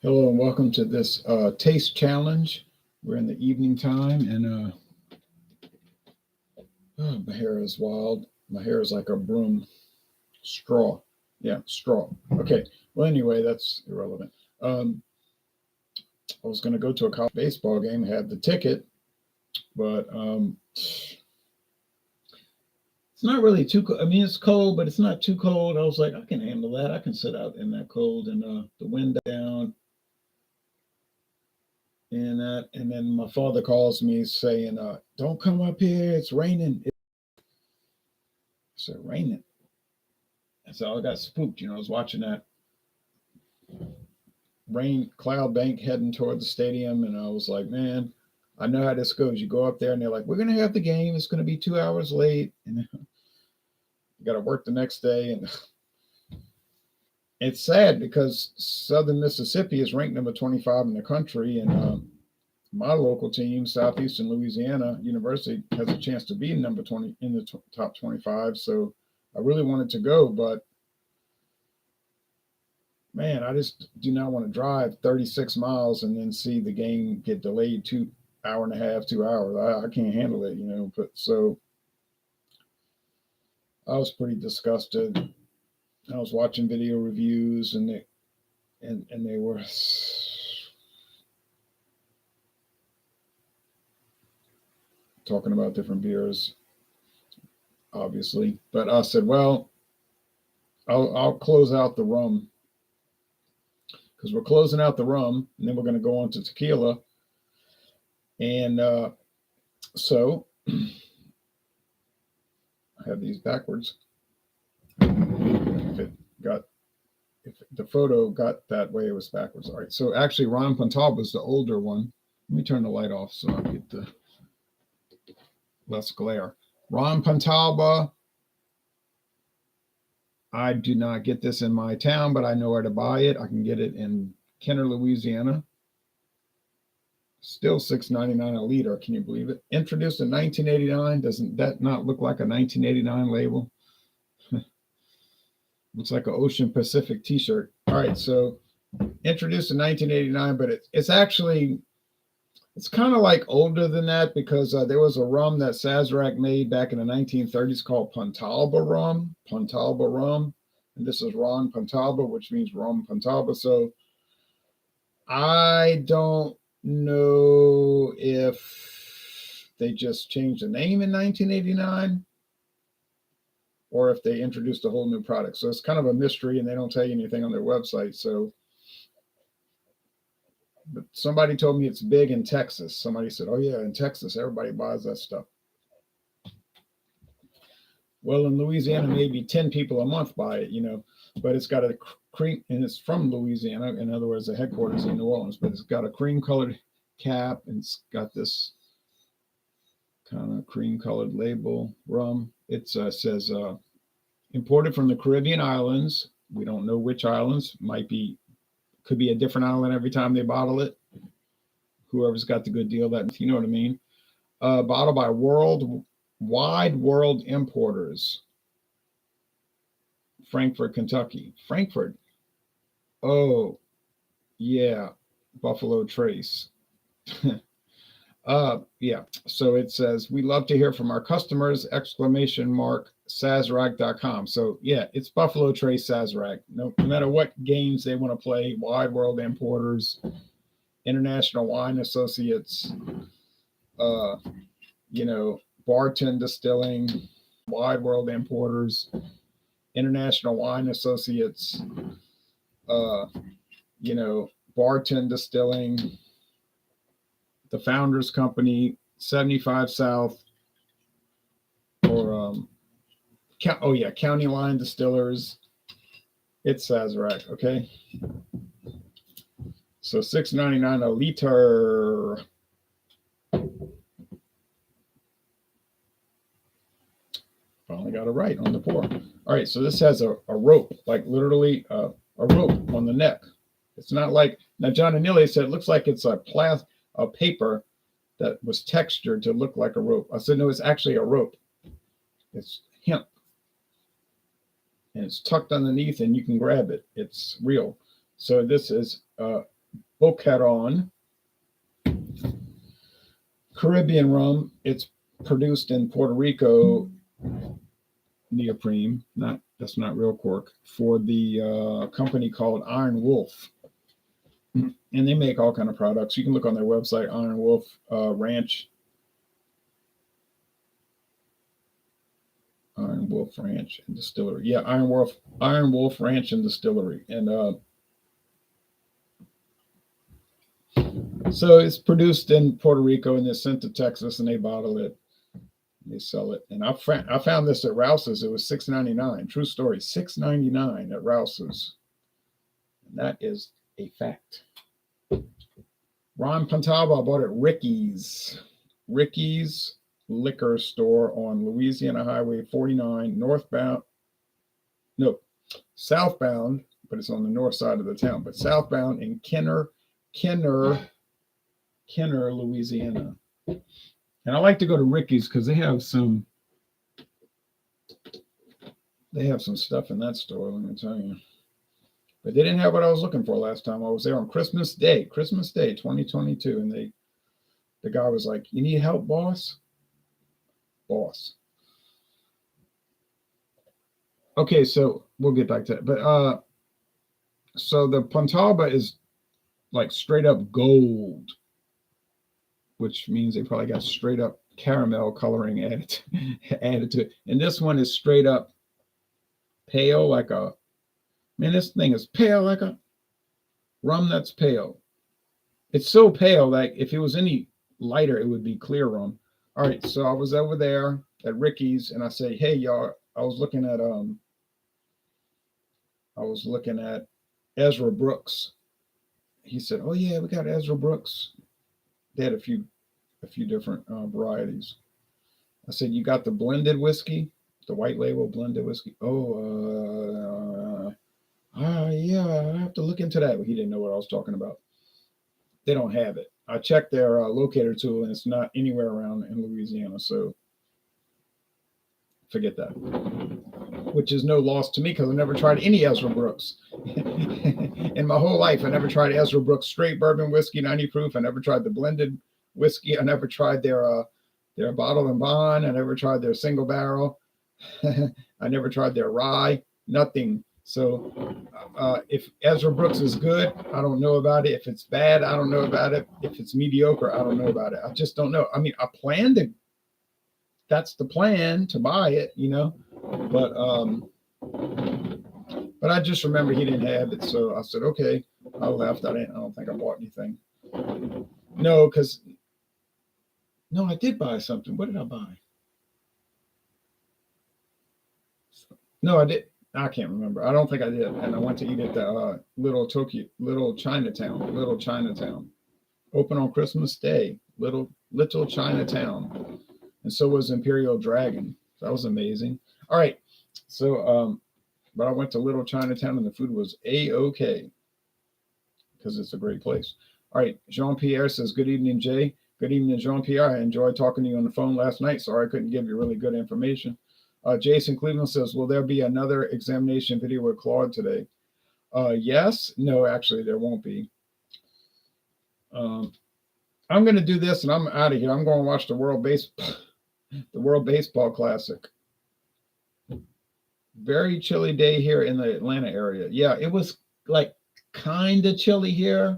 Hello and welcome to this taste challenge. We're in the evening time and my hair is wild. My hair is like a broom straw. Yeah, straw. Okay. Well, anyway, that's irrelevant. Um, I was going to go to a college baseball game, had the ticket, but it's not really too cold. I mean, it's cold, but it's not too cold. I was like, I can handle that. I can sit out in that cold and the wind down and that. And then my father calls me saying, "Don't come up here. It's raining." So raining. And so I got spooked. I was watching that rain cloud bank heading toward the stadium, and I was like, man, I know how this goes. You go up there, and they're like, we're gonna have the game. It's gonna be 2 hours late, and you got to work the next day. And it's sad because Southern Mississippi is ranked number 25 in the country, and my local team, Southeastern Louisiana University, has a chance to be number 20 in the top 25. So I really wanted to go, but man, I just do not want to drive 36 miles and then see the game get delayed 2 hour and a half, 2 hours. I can't handle it. But so I was pretty disgusted. I was watching video reviews and they were talking about different beers, obviously. But I said, well, I'll close out the rum because we're closing out the rum and then we're going to go on to tequila. And so I have these backwards. If it got, if the photo got that way, it was backwards. All right. So actually, Ron Pontalba was the older one. Let me turn the light off so I get the less glare. Ron Pontalba. I do not get this in my town, but I know where to buy it. I can get it in Kenner, Louisiana. Still $6.99 a liter. Can you believe it? Introduced in 1989. Doesn't that not look like a 1989 label? Looks like an Ocean Pacific T-shirt. All right, so introduced in 1989, but it's actually it's kind of like older than that because there was a rum that Sazerac made back in the 1930s called Pontalba rum. Pontalba rum, and this is Ron Pontalba, which means rum Pontalba. So I don't know if they just changed the name in 1989 or if they introduced a whole new product. So it's kind of a mystery, and they don't tell you anything on their website. So, but somebody told me it's big in Texas. Somebody said, "Oh yeah, in Texas, everybody buys that stuff." Well, in Louisiana, maybe 10 people a month buy it, but it's got a cream, and it's from Louisiana. In other words, the headquarters in New Orleans, but it's got a cream-colored cap, and it's got this kind of cream-colored label. Rum. It says imported from the Caribbean islands. We don't know which islands. Could be a different island every time they bottle it. Whoever's got the good deal, that you know what I mean. Bottled by Wide World Importers, Frankfort, Kentucky. Frankfort. Oh, yeah. Buffalo Trace. Yeah. So it says, we love to hear from our customers, ! Sazerac.com. So yeah, it's Buffalo Trace Sazerac. No matter what games they want to play, Wide World Importers, International Wine Associates, uh, Barton Distilling, Wide World Importers, International Wine Associates, uh, Barton Distilling, the Founders Company, 75 South, or County Line Distillers. It's Sazerac, okay? So $6.99 a liter. Finally got it right on the pour. All right, so this has a rope, like literally a rope on the neck. It's not like, now John Anilli said it looks like it's a paper that was textured to look like a rope. I said, no, it's actually a rope. It's hemp. And it's tucked underneath and you can grab it. It's real. So this is Boquerón. Caribbean rum. It's produced in Puerto Rico, neoprene. That's not real cork. For the company called Iron Wolf, and they make all kind of products. You can look on their website, Iron Wolf Ranch. Iron Wolf Ranch and Distillery. Yeah, Iron Wolf Ranch and Distillery. And so it's produced in Puerto Rico and it's sent to Texas and they bottle it. They sell it. And I found this at Rouse's. It was $6.99. True story. $6.99 at Rouse's. And that is a fact. Ron Pontalba, I bought at Ricky's. Ricky's liquor store on Louisiana Highway 49, southbound, but it's on the north side of the town, but southbound in Kenner, Louisiana. And I like to go to Ricky's because they have some stuff in that store, let me tell you. But they didn't have what I was looking for last time. I was there on Christmas Day, 2022, and the guy was like, "You need help, boss?" Boss. Okay, so we'll get back to that. But so the Pontalba is like straight up gold, which means they probably got straight up caramel coloring added to it. And this one is straight up pale, like a, man, this thing is pale like a rum that's pale. It's so pale, like if it was any lighter, it would be clear rum. All right, so I was over there at Ricky's and I said, "Hey y'all, I was looking at Ezra Brooks." He said, "Oh yeah, we got Ezra Brooks." They had a few different varieties. I said, "You got the blended whiskey, the white label blended whiskey?" "Oh, yeah, I have to look into that." But he didn't know what I was talking about. They don't have it. I checked their locator tool and it's not anywhere around in Louisiana. So forget that, which is no loss to me because I never tried any Ezra Brooks in my whole life. I never tried Ezra Brooks straight bourbon whiskey, 90 proof. I never tried the blended whiskey. I never tried their bottle and bond. I never tried their single barrel. I never tried their rye, nothing. So if Ezra Brooks is good, I don't know about it. If it's bad, I don't know about it. If it's mediocre, I don't know about it. I just don't know. I mean, I plan to, that's the plan, to buy it, you know, but I just remember he didn't have it. So I said, okay, I left. I don't think I bought anything. No, I did buy something. What did I buy? No, I did. I can't remember. I don't think I did. And I went to eat at the Little Chinatown. Open on Christmas Day. Little Chinatown. And so was Imperial Dragon. That was amazing. All right. So, but I went to Little Chinatown and the food was A-OK because it's a great place. All right. Jean-Pierre says, "Good evening, Jay." Good evening, Jean-Pierre. I enjoyed talking to you on the phone last night. Sorry I couldn't give you really good information. Jason Cleveland says, "Will there be another examination video with Claude today?" Yes. No, actually, there won't be. I'm going to do this and I'm out of here. I'm going to watch the World Baseball Classic. Very chilly day here in the Atlanta area. Yeah, it was like kind of chilly here.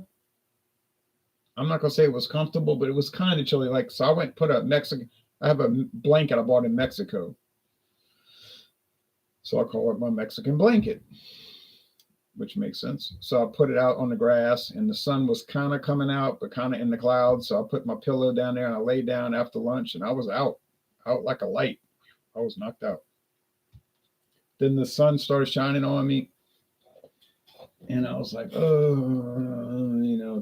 I'm not going to say it was comfortable, but it was kind of chilly. Like, so I went and put I have a blanket I bought in Mexico. So I call it my Mexican blanket, which makes sense. So I put it out on the grass and the sun was kind of coming out, but kind of in the clouds. So I put my pillow down there and I laid down after lunch and I was out like a light. I was knocked out. Then the sun started shining on me and I was like, oh,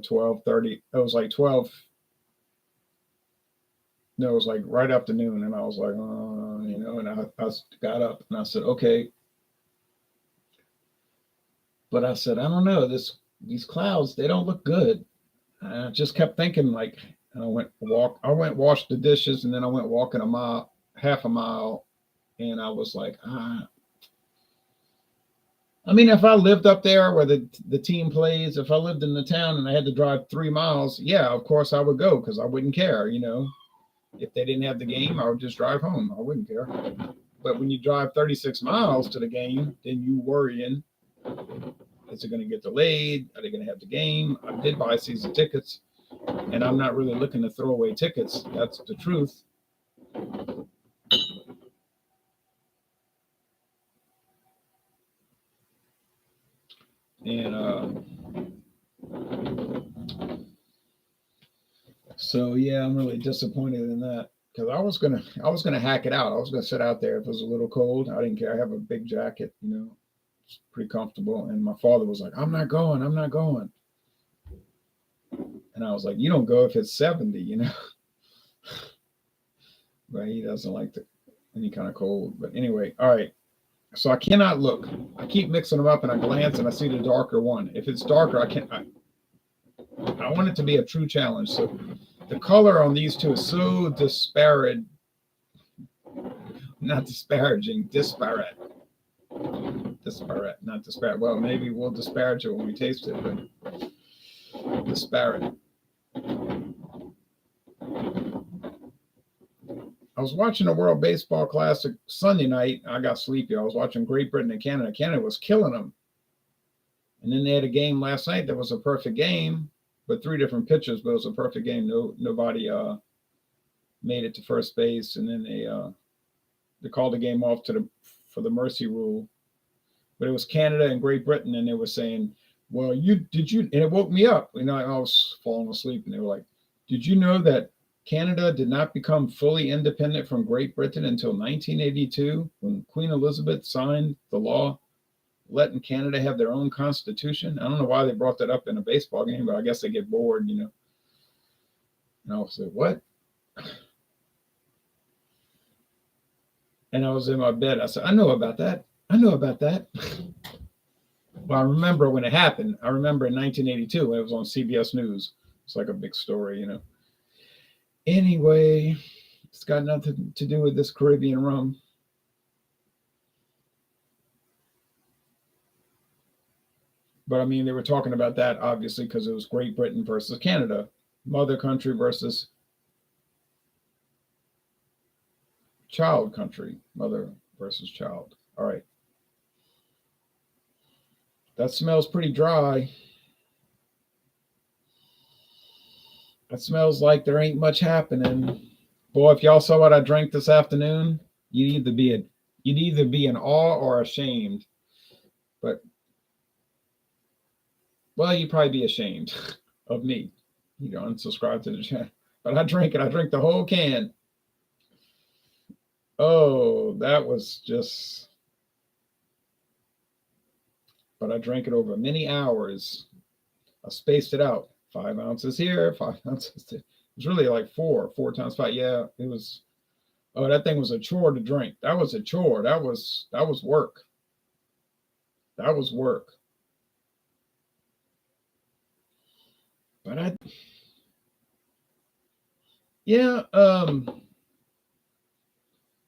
12:30. It was like 12. No, it was like right afternoon. And I was like, and I got up and I said, okay. But I said, I don't know, these clouds, they don't look good. And I just kept thinking, like, and I went wash the dishes, and then I went walking half a mile, and I was like, I mean, if I lived up there where the team plays, if I lived in the town and I had to drive 3 miles, yeah, of course I would go because I wouldn't care. If they didn't have the game, I would just drive home. I wouldn't care. But when you drive 36 miles to the game, then you worrying, is it going to get delayed? Are they going to have the game? I did buy season tickets, and I'm not really looking to throw away tickets. That's the truth. And so yeah, I'm really disappointed in that because I was gonna hack it out. I was gonna sit out there if it was a little cold. I didn't care. I have a big jacket, it's pretty comfortable. And my father was like, "I'm not going. I'm not going." And I was like, "You don't go if it's 70." But he doesn't like any kind of cold. But anyway, all right. So I cannot look. I keep mixing them up, and I glance, and I see the darker one. If it's darker, I can't. I want it to be a true challenge. So the color on these two is so disparate, not disparaging, disparate, not disparate. Well, maybe we'll disparage it when we taste it, but disparate. I was watching the World Baseball Classic Sunday night. I got sleepy. I was watching Great Britain and Canada. Canada was killing them. And then they had a game last night that was a perfect game, but 3 different pitchers, but it was a perfect game. Nobody made it to first base, and then they called the game off for the mercy rule. But it was Canada and Great Britain, and they were saying, "Well, and it woke me up. I was falling asleep, and they were like, "Did you know that Canada did not become fully independent from Great Britain until 1982, when Queen Elizabeth signed the law letting Canada have their own constitution?" I don't know why they brought that up in a baseball game, but I guess they get bored. And I was like, "What?" And I was in my bed. I said, "I know about that. I know about that." Well, I remember when it happened. I remember in 1982 when it was on CBS News. It's like a big story. Anyway, it's got nothing to do with this Caribbean rum. But I mean, they were talking about that obviously because it was Great Britain versus Canada, mother country versus child country, mother versus child. All right. That smells pretty dry. That smells like there ain't much happening. Boy, if y'all saw what I drank this afternoon, you'd either be in awe or ashamed. But well, you'd probably be ashamed of me. Unsubscribe to the channel. But I drank it. I drank the whole can. Oh, that was just. But I drank it over many hours. I spaced it out. 5 ounces here, 5 ounces there. It was really like four times five. Yeah, it was. Oh, that thing was a chore to drink. That was a chore. That was work. That was work. But yeah,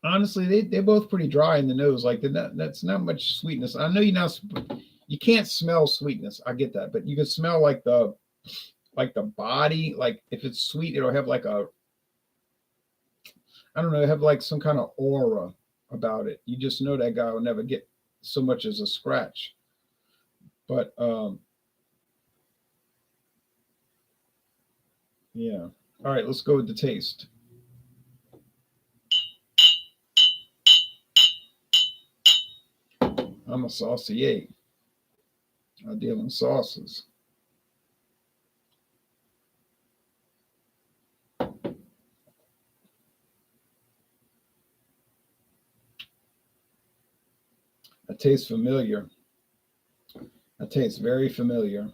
honestly, they're both pretty dry in the nose. Like that's not much sweetness. I know you can't smell sweetness. I get that, but you can smell like the body. Like if it's sweet, it'll have like I don't know, have like some kind of aura about it. You just know that guy will never get so much as a scratch. But yeah. All right, let's go with the taste. I'm a saucier. I deal in sauces. That tastes familiar. That tastes very familiar.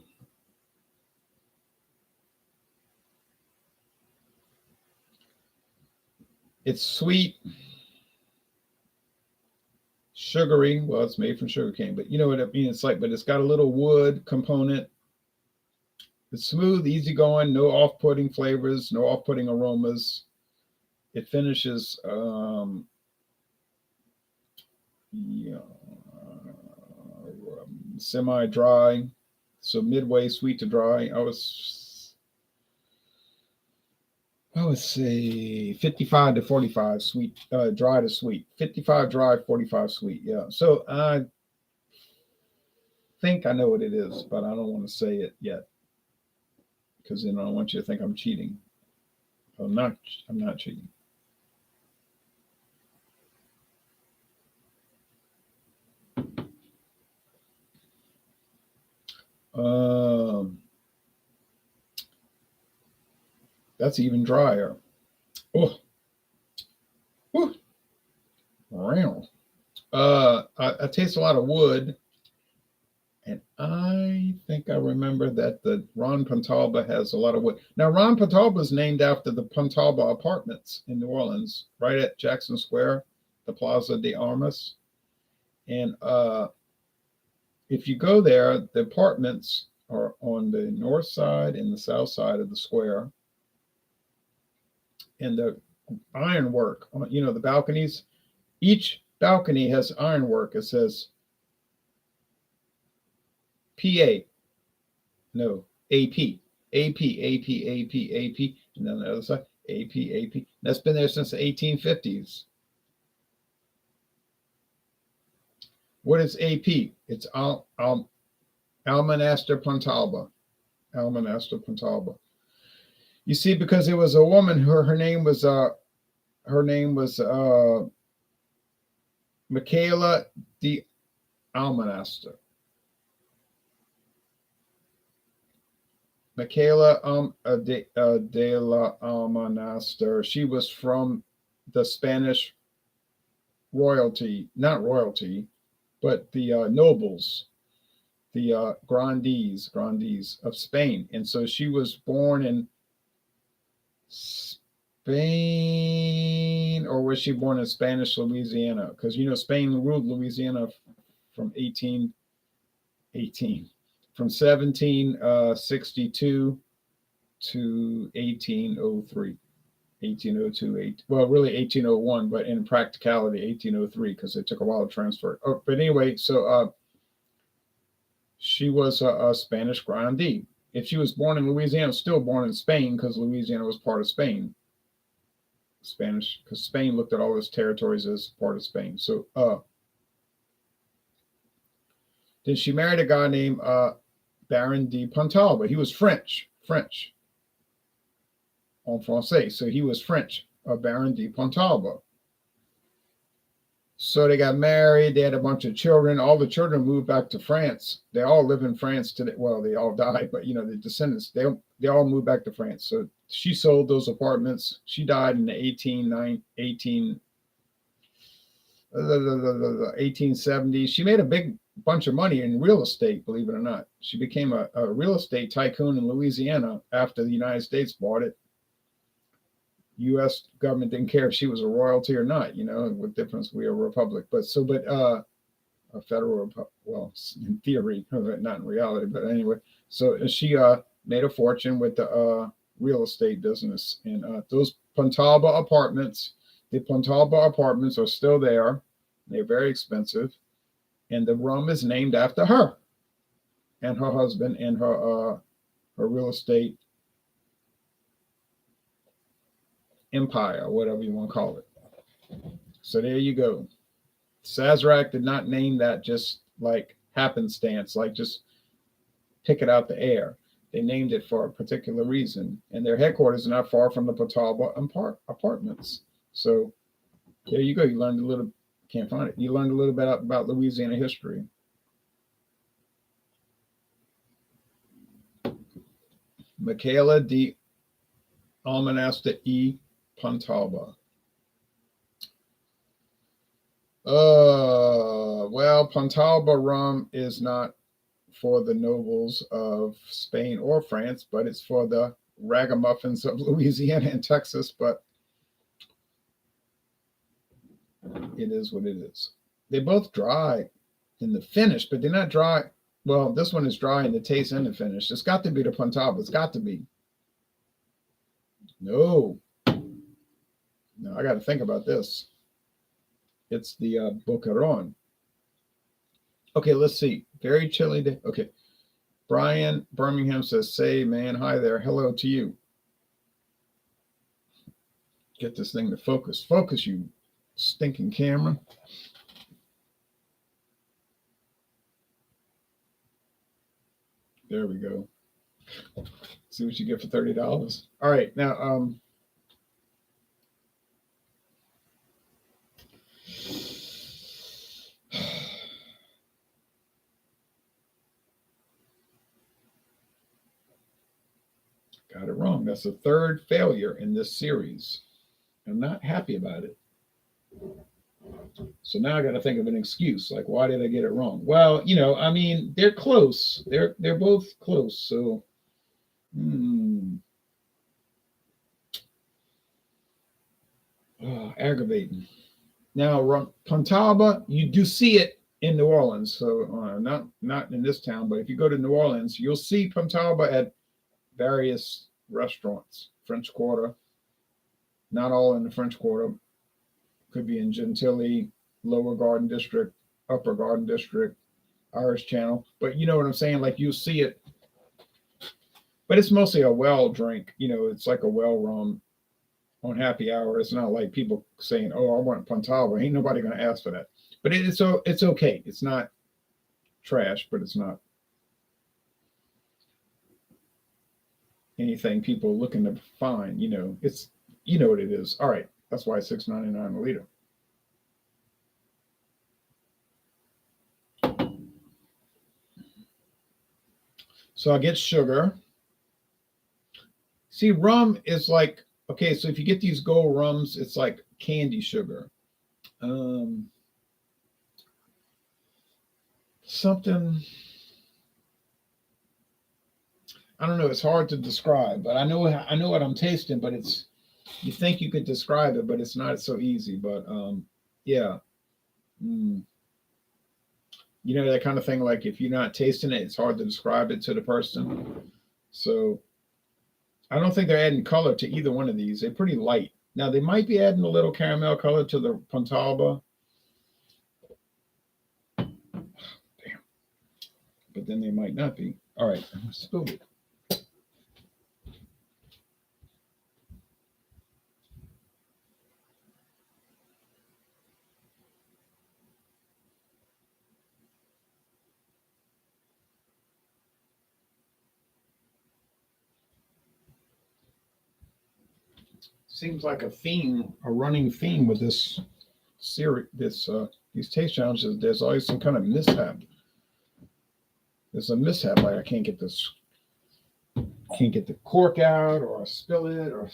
It's sweet, sugary. Well, it's made from sugar cane, but you know what I mean? It's like, but it's got a little wood component. It's smooth, easygoing, no off-putting flavors, no off-putting aromas. It finishes, yeah, semi-dry, so midway sweet to dry. I would say 55 to 45 sweet, dry to sweet. 55 dry, 45 sweet. Yeah. So I think I know what it is, but I don't want to say it yet because then I don't want you to think I'm cheating. I'm not. I'm not cheating. Um, that's even drier. Oh, whew, wow. I taste a lot of wood, and I think I remember that the Ron Pontalba has a lot of wood. Now, Ron Pontalba is named after the Pontalba Apartments in New Orleans, right at Jackson Square, the Plaza de Armas. And if you go there, the apartments are on the north side and the south side of the square. And the ironwork, the balconies, each balcony has ironwork. It says PA, no, AP, AP, AP, AP, AP, and then the other side, AP, AP. That's been there since the 1850s. What is AP? It's Almonaster Pontalba. Almonaster Pontalba. You see, because it was a woman, her name was Michaela de Almonaster. Michaela de la Almonaster. She was from the Spanish royalty, not royalty, but the nobles, the grandees of Spain. And so she was born in Spain, or was she born in Spanish Louisiana? Because Spain ruled Louisiana from 1818, from 1762 to 1803. 1802, well, really 1801, but in practicality 1803 because it took a while to transfer. Oh, but anyway, so she was a Spanish grandee. If she was born in Louisiana, still born in Spain because Louisiana was part of Spain. Spanish, because Spain looked at all those territories as part of Spain. So then she married a guy named Baron de Pontalba. He was French. En français. So he was French, Baron de Pontalba. So they got married. They had a bunch of children. All the children moved back to France. They all live in France today. Well, they all died, but the descendants, they all moved back to France. So she sold those apartments. She died in the 1870s. She made a big bunch of money in real estate, believe it or not. She became a real estate tycoon in Louisiana after the United States bought it. U.S. government didn't care if she was a royalty or not, what difference, we are a republic. But a federal republic, well, in theory, not in reality, but anyway. So she made a fortune with the real estate business. And those Pontalba apartments, the Pontalba apartments are still there. They're very expensive. And the rum is named after her and her husband and her real estate empire, whatever you want to call it. So there you go. Sazerac did not name that just like happenstance, like just pick it out the air. They named it for a particular reason, and their headquarters are not far from the Pontalba apartments. So there you go. You learned a little. Can't find it. You learned a little bit about Louisiana history. Michaela de Almonaster E. Pontalba. Well, Pontalba rum is not for the nobles of Spain or France, but it's for the ragamuffins of Louisiana and Texas. But it is what it is. They both dry in the finish, but they're not dry. Well, this one is dry in the taste and the finish. It's got to be the Pontalba. It's got to be. No, I got to think about this. It's the Boquerón. Okay, let's see. Very chilly day. Okay. Brian Birmingham says, say, man, hi there. Hello to you. Get this thing to focus. Focus, you stinking camera. There we go. See what you get for $30. All right, now got it wrong. That's the third failure in this series. I'm not happy about it. So now I got to think of an excuse. Like, why did I get it wrong? Well, I mean, they're close. They're both close. So, aggravating. Now, Pontalba, you do see it in New Orleans. So not in this town, but if you go to New Orleans, you'll see Pontalba at various restaurants. French Quarter, not all in the French Quarter. Could be in Gentilly, Lower Garden District, Upper Garden District, Irish Channel. But you know what I'm saying? Like you see it, but it's mostly a well drink. It's like a well rum on happy hour. It's not like people saying, "Oh, I want Pontalba." Ain't nobody going to ask for that. But it's okay. It's not trash, but it's not anything people looking to find. It's what it is. All right, that's why it's $6.99 a liter. So I get sugar. See, rum is like, okay, so if you get these gold rums, it's like candy sugar. Something, I don't know, it's hard to describe, but I know what I'm tasting, but you think you could describe it, but it's not so easy. But yeah. That kind of thing, like if you're not tasting it, it's hard to describe it to the person. So I don't think they're adding color to either one of these. They're pretty light. Now they might be adding a little caramel color to the Pontalba. Damn. But then they might not be. All right, I'm gonna spill it. Seems like a running theme with this series, these taste challenges. There's always some kind of mishap. There's a mishap, like I can't get the cork out, or I spill it, or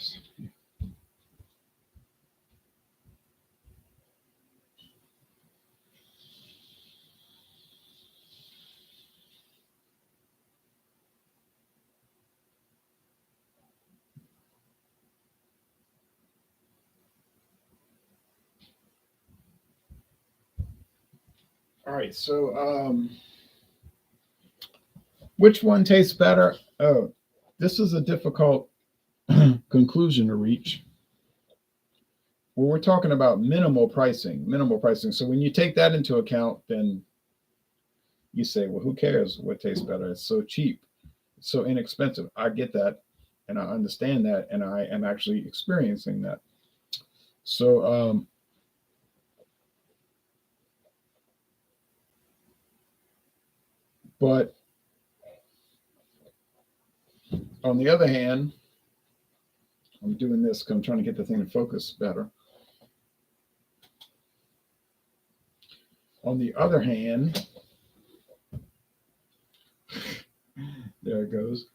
all right. So which one tastes better? Oh, this is a difficult conclusion to reach. Well, we're talking about minimal pricing. So when you take that into account, then you say, well, who cares what tastes better? It's so cheap, it's so inexpensive. I get that, and I understand that, and I am actually experiencing that. So, but on the other hand, I'm doing this because I'm trying to get the thing to focus better. On the other hand, there it goes.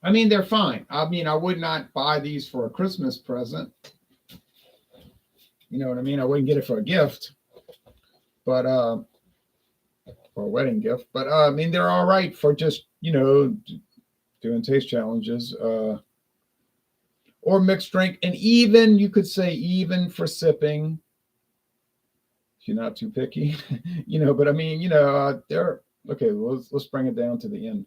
I mean, they're fine. I mean, I would not buy these for a Christmas present. You know what I mean? I wouldn't get it for a gift, but for a wedding gift. But I mean, they're all right for just doing taste challenges, or mixed drink, and even you could say even for sipping, if you're not too picky, But I mean, they're okay. Well, let's bring it down to the end.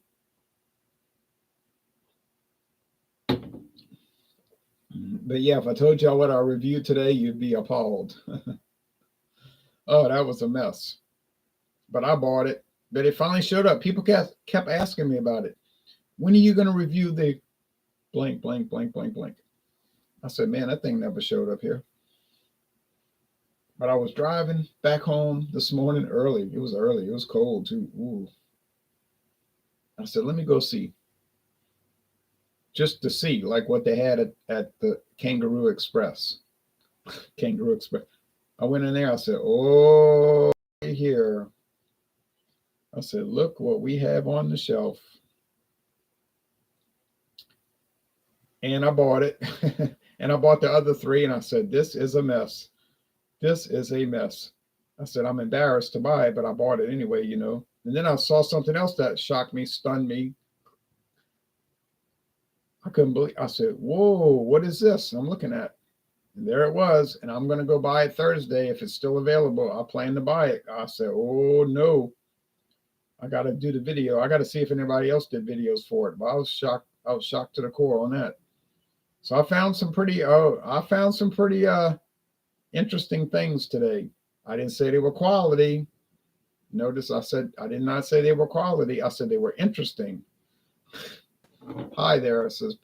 But yeah, if I told y'all what I reviewed today, you'd be appalled. Oh, that was a mess. But I bought it. But it finally showed up. People kept asking me about it. When are you going to review the blank, blank, blank, blank, blank? I said, man, that thing never showed up here. But I was driving back home this morning early. It was early. It was cold too. Ooh. I said, let me go see. Just to see like what they had at the Kangaroo Express. Kangaroo Express. I went in there. I said, oh, here. I said, look what we have on the shelf. And I bought it. And I bought the other three. And I said, this is a mess. This is a mess. I said, I'm embarrassed to buy it, but I bought it anyway, you know. And then I saw something else that shocked me, stunned me. I couldn't believe. I said, whoa, what is this I'm looking at? And there it was. And I'm going to go buy it Thursday. If it's still available, I plan to buy it. I said, oh, no. I got to do the video. I got to see if anybody else did videos for it. But I was shocked. I was shocked to the core on that. So I found some pretty interesting things today. I didn't say they were quality. Notice I said I did not say they were quality. I said they were interesting. Hi there, says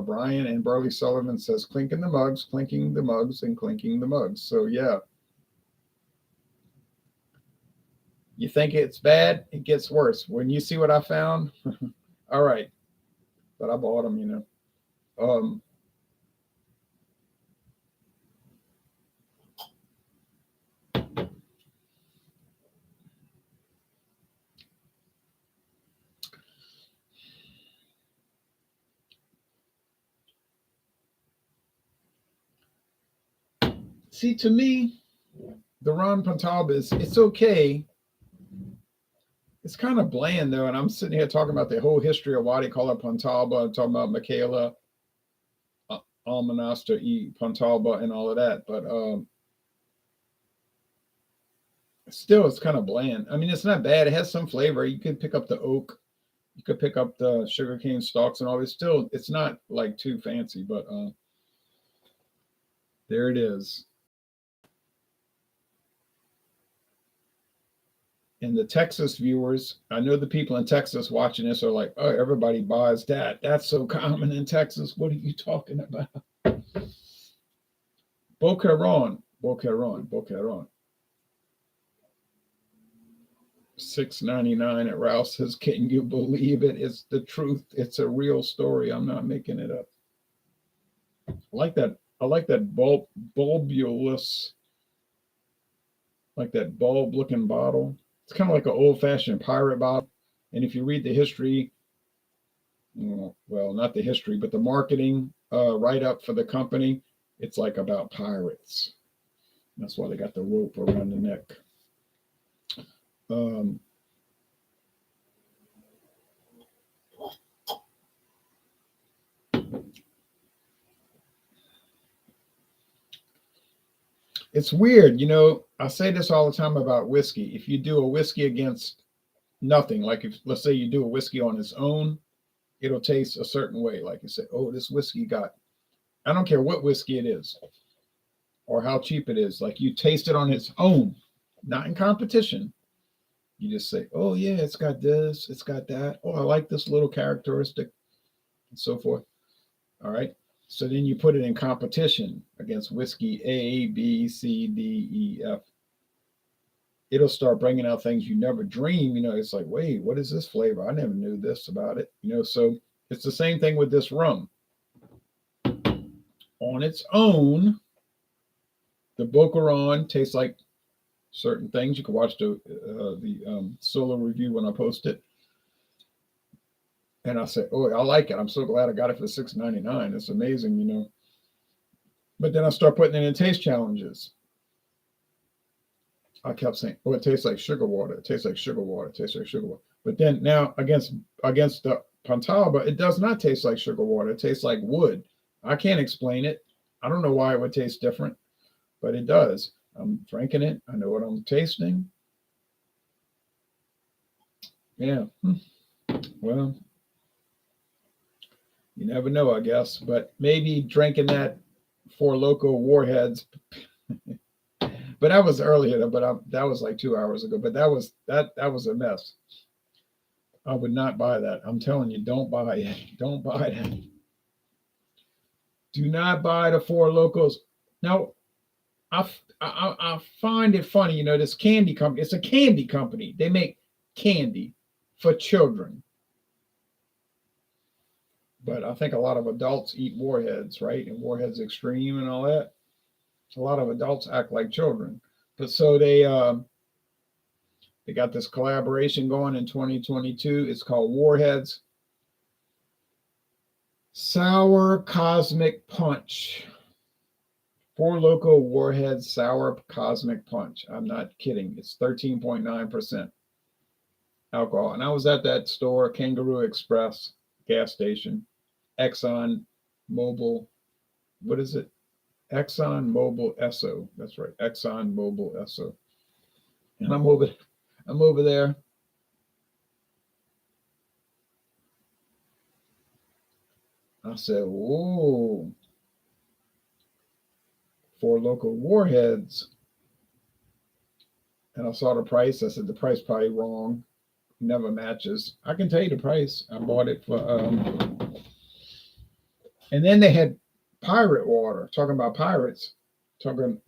Brian, and Burley Sullivan says clinking the mugs, and clinking the mugs. So yeah, you think it's bad, it gets worse. When you see what I found, all right, but I bought them, you know. See, to me, the rum Pontalba it's okay. It's kind of bland though, and I'm sitting here talking about the whole history of why they call it Pontalba. I'm talking about Michaela, Almanaster E. Pontalba, and all of that. But still, it's kind of bland. I mean, it's not bad. It has some flavor. You could pick up the oak, you could pick up the sugarcane stalks, and all. It's not like too fancy, but there it is. And the Texas viewers, I know the people in Texas watching this are like, oh, everybody buys that. That's so common in Texas. What are you talking about? Boquerón. $6.99 at Ralph's says, can you believe it? It's the truth. It's a real story. I'm not making it up. I like that bulbulous, like that bulb looking bottle. It's kind of like an old-fashioned pirate bottle. And if you read the history, well, not the history, but the marketing write-up for the company, it's like about pirates. That's why they got the rope around the neck. It's weird, you know. I say this all the time about whiskey. If you do a whiskey against nothing, like if let's say you do a whiskey on its own, it'll taste a certain way. Like you say, oh, this whiskey got, I don't care what whiskey it is or how cheap it is. Like you taste it on its own, not in competition. You just say, oh yeah, it's got this, it's got that. Oh, I like this little characteristic and so forth. All right. So then you put it in competition against whiskey A, B, C, D, E, F. It'll start bringing out things you never dream. You know, it's like, wait, what is this flavor? I never knew this about it. You know, so it's the same thing with this rum. On its own, the Boquerón tastes like certain things. You can watch the solo review when I post it. And I said, oh, I like it. I'm so glad I got it for $6.99. It's amazing, you know. But then I start putting it in taste challenges. I kept saying, oh, it tastes like sugar water. It tastes like sugar water. It tastes like sugar water. But then now against the Pontalba, it does not taste like sugar water. It tastes like wood. I can't explain it. I don't know why it would taste different, but it does. I'm drinking it. I know what I'm tasting. Yeah. Well, you never know, I guess. But maybe drinking that for local warheads But that was earlier. That was like 2 hours ago. But that was a mess. I would not buy that. I'm telling you, don't buy it. Don't buy that. Do not buy the Four Locos. Now, I find it funny, this candy company. It's a candy company. They make candy for children. But I think a lot of adults eat Warheads, right? And Warheads Extreme and all that. A lot of adults act like children. But so they got this collaboration going in 2022. It's called Warheads Sour Cosmic Punch. Four Loko Warheads Sour Cosmic Punch. I'm not kidding. It's 13.9% alcohol. And I was at that store, Kangaroo Express gas station, Exxon Mobil. What is it? Exxon Mobil Esso. That's right. Exxon Mobil Esso. And I'm over there. I said, whoa. Four Loko Warheads. And I saw the price. I said, the price probably wrong. Never matches. I can tell you the price. I bought it for, and then they had pirate water. Talking about pirates. Talking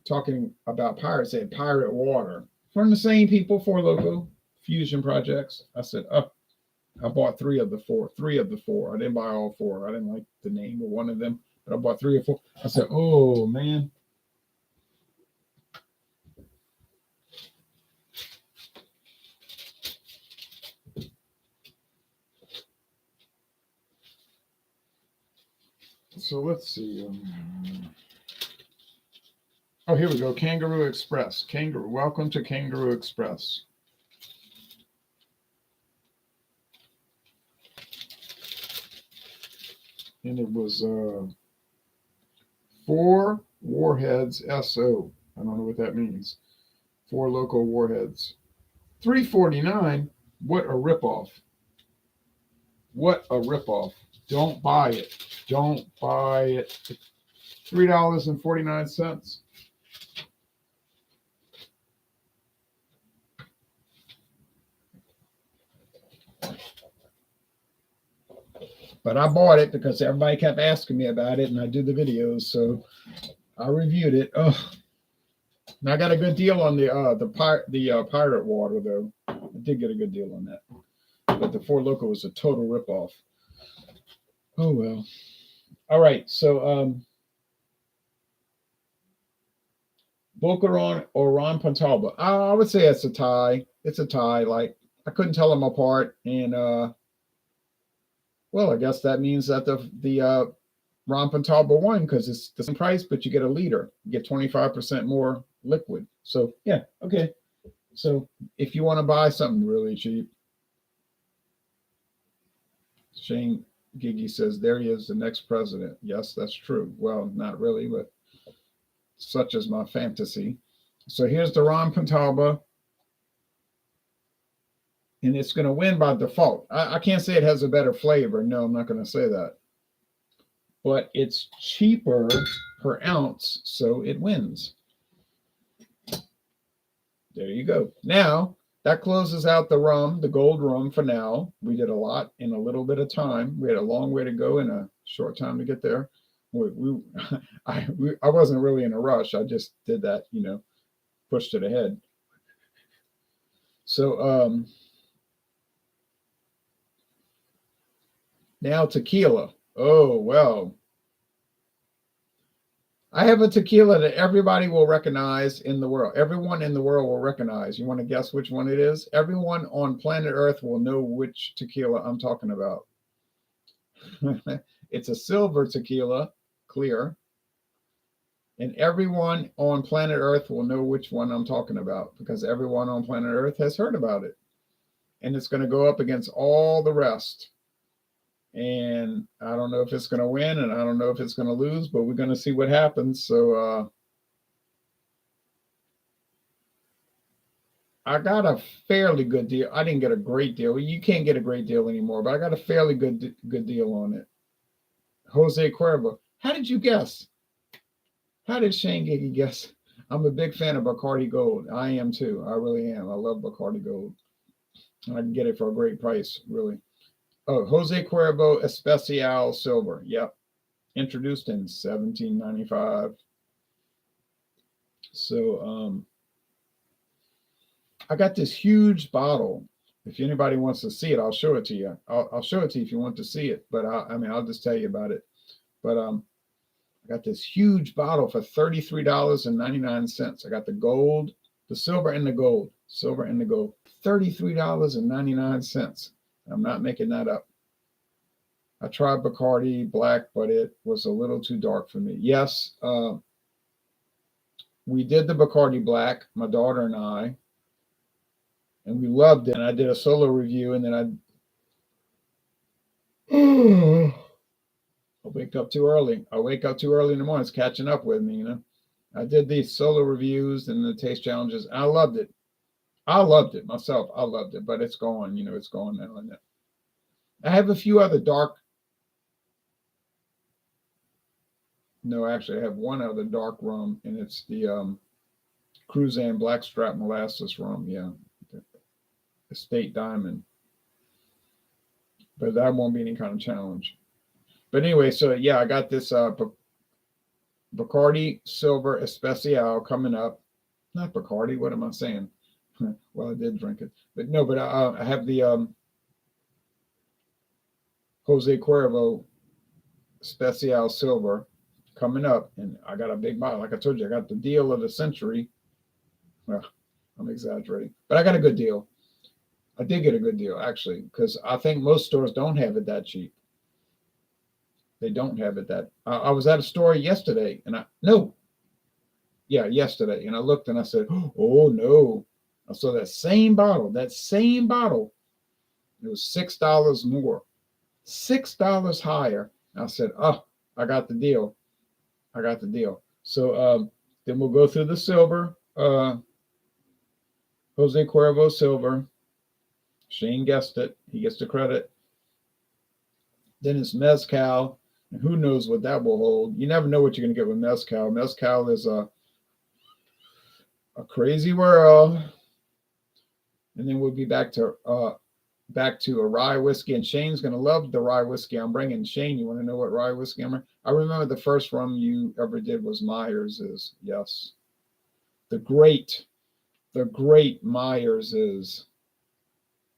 about pirates. They had pirate water. From the same people, Four Loko Fusion Projects. I said, oh, I bought three of the four. I didn't buy all four. I didn't like the name of one of them, but I bought 3 or 4. I said, oh, man. So let's see. Oh, here we go. Kangaroo Express. Welcome to Kangaroo Express. And it was 4 Warheads SO. I don't know what that means. 4 Loko Warheads. $3.49. What a ripoff. What a ripoff. Don't buy it. Don't buy it. $3.49. But I bought it because everybody kept asking me about it, and I do the videos, so I reviewed it. Oh, and I got a good deal on the pirate water, though. I did get a good deal on that. But the Four Loko was a total ripoff. Oh well. All right, so Boquerón or Ron Pontalba. I would say it's a tie. It's a tie. Like I couldn't tell them apart, and well, I guess that means that the Ron Pontalba won because it's the same price, but you get a liter. You get 25% more liquid. So yeah, okay. So if you want to buy something really cheap, Shane Gigi says there he is, the next president. Yes, that's true. Well, not really, but such is my fantasy. So here's the Ron Pontalba. And it's going to win by default. I can't say it has a better flavor. No, I'm not going to say that. But it's cheaper per ounce, so it wins. There you go. Now, that closes out the rum, the gold rum for now. We did a lot in a little bit of time. We had a long way to go in a short time to get there. I wasn't really in a rush. I just did that, pushed it ahead. So, now tequila. Oh, well. I have a tequila that everybody will recognize in the world. Everyone in the world will recognize. You want to guess which one it is? Everyone on planet Earth will know which tequila I'm talking about. It's a silver tequila, clear. And everyone on planet Earth will know which one I'm talking about because everyone on planet Earth has heard about it. And it's going to go up against all the rest. And I don't know if it's going to win and I don't know if it's going to lose, but we're going to see what happens. So I got a fairly good deal. I didn't get a great deal. You can't get a great deal anymore, but I got a fairly good deal on it. Jose Cuervo. How did you guess? How did Shane Gigi guess? I'm a big fan of Bacardi Gold. I am too. I really am. I love Bacardi Gold. I can get it for a great price, really. Oh, Jose Cuervo Especial Silver. Yep. Introduced in 1795. So I got this huge bottle. If anybody wants to see it, I'll show it to you. I'll show it to you if you want to see it. But I mean, I'll just tell you about it. But I got this huge bottle for $33.99. I got the gold, the silver, and the gold. Silver and the gold. $33.99. I'm not making that up. I tried Bacardi Black, but it was a little too dark for me. Yes, we did the Bacardi Black, my daughter and I, and we loved it. And I did a solo review, and then I wake up too early. I wake up too early in the morning. It's catching up with me, you know. I did these solo reviews and the taste challenges. I loved it. I loved it myself. I loved it, but it's gone. You know, it's gone now. And I have a few other dark. No, actually, I have one other dark rum, and it's the Cruzan Blackstrap Molasses rum. Yeah, Estate Diamond. But that won't be any kind of challenge. But anyway, so yeah, I got this Bacardi Silver Especial coming up. Not Bacardi. What am I saying? Well, I did drink it, but no. But I have the Jose Cuervo Especial Silver coming up, and I got a big bottle. Like I told you, I got the deal of the century. Well, I'm exaggerating, but I got a good deal. I did get a good deal actually, because I think most stores don't have it that cheap. They don't have it that. I was at a store yesterday, and yesterday, and I looked and I said, "Oh no!" I saw that same bottle. It was $6 more, $6 higher. I said, "Oh, I got the deal. I got the deal." So then we'll go through the silver, Jose Cuervo Silver. Shane guessed it. He gets the credit. Then it's Mezcal, and who knows what that will hold. You never know what you're going to get with Mezcal. Mezcal is a crazy world. And then we'll be back to a rye whiskey, and Shane's going to love the rye whiskey I'm bringing. Shane, you want to know what rye whiskey I'm bringing? I remember the first rum you ever did was Myers's. Yes, the great Myers's,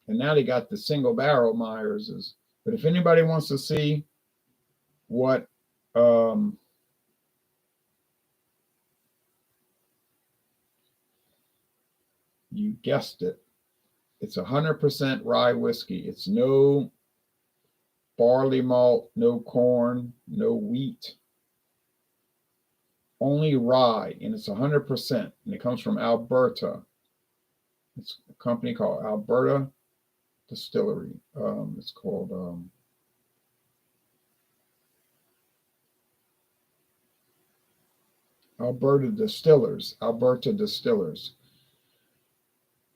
and now they got the single barrel Myers's. But if anybody wants to see what you guessed it, it's 100% rye whiskey. It's no barley malt, no corn, no wheat, only rye, and it's 100%, and it comes from Alberta. It's a company called Alberta Distillery. It's called Alberta Distillers.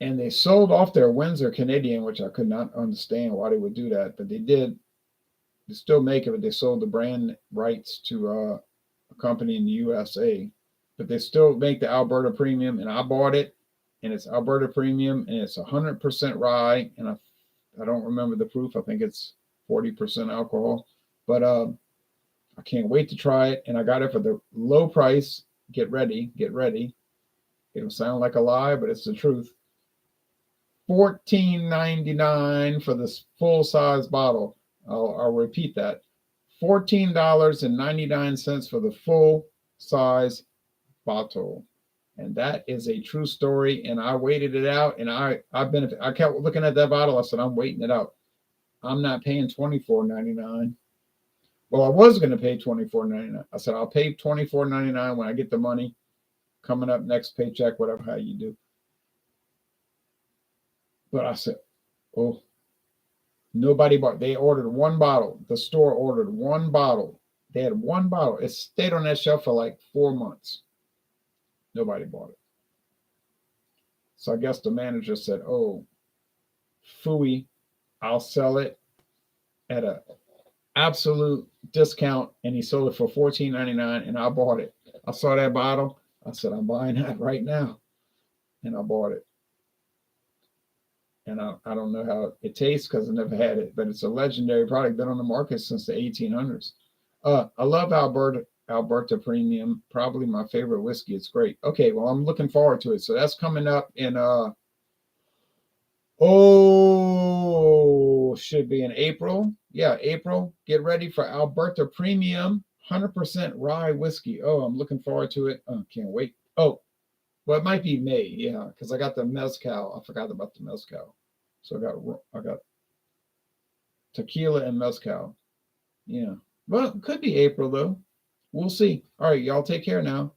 And they sold off their Windsor Canadian, which I could not understand why they would do that, but they did. They still make it, but they sold the brand rights to a company in the USA. But they still make the Alberta Premium, and I bought it, and it's Alberta Premium, and it's 100% rye, and I don't remember the proof. I think it's 40% alcohol, but I can't wait to try it, and I got it for the low price. Get ready. It'll sound like a lie, but it's the truth. $14.99 for this full size bottle. I'll repeat that. $14.99 for the full size bottle. And that is a true story. And I waited it out, and I kept looking at that bottle. I said, I'm waiting it out. I'm not paying $24.99. Well, I was going to pay $24.99. I said, I'll pay $24.99 when I get the money coming up next paycheck, whatever, how you do. But I said, oh, nobody bought. They ordered one bottle. The store ordered one bottle. They had one bottle. It stayed on that shelf for like 4 months. Nobody bought it. So I guess the manager said, oh, phooey, I'll sell it at an absolute discount. And he sold it for $14.99, and I bought it. I saw that bottle. I said, I'm buying that right now. And I bought it. And I don't know how it tastes because I never had it, but it's a legendary product. Been on the market since the 1800s. I love Alberta Premium, probably my favorite whiskey. It's great. Okay, well, I'm looking forward to it. So that's coming up in should be in April. Yeah, April. Get ready for Alberta Premium 100% rye whiskey. Oh, I'm looking forward to it. Oh, can't wait. Oh, well, it might be May. Yeah, because I got the mezcal. I forgot about the mezcal. So I got tequila and mezcal. Yeah. Well, it could be April though. We'll see. All right, y'all take care now.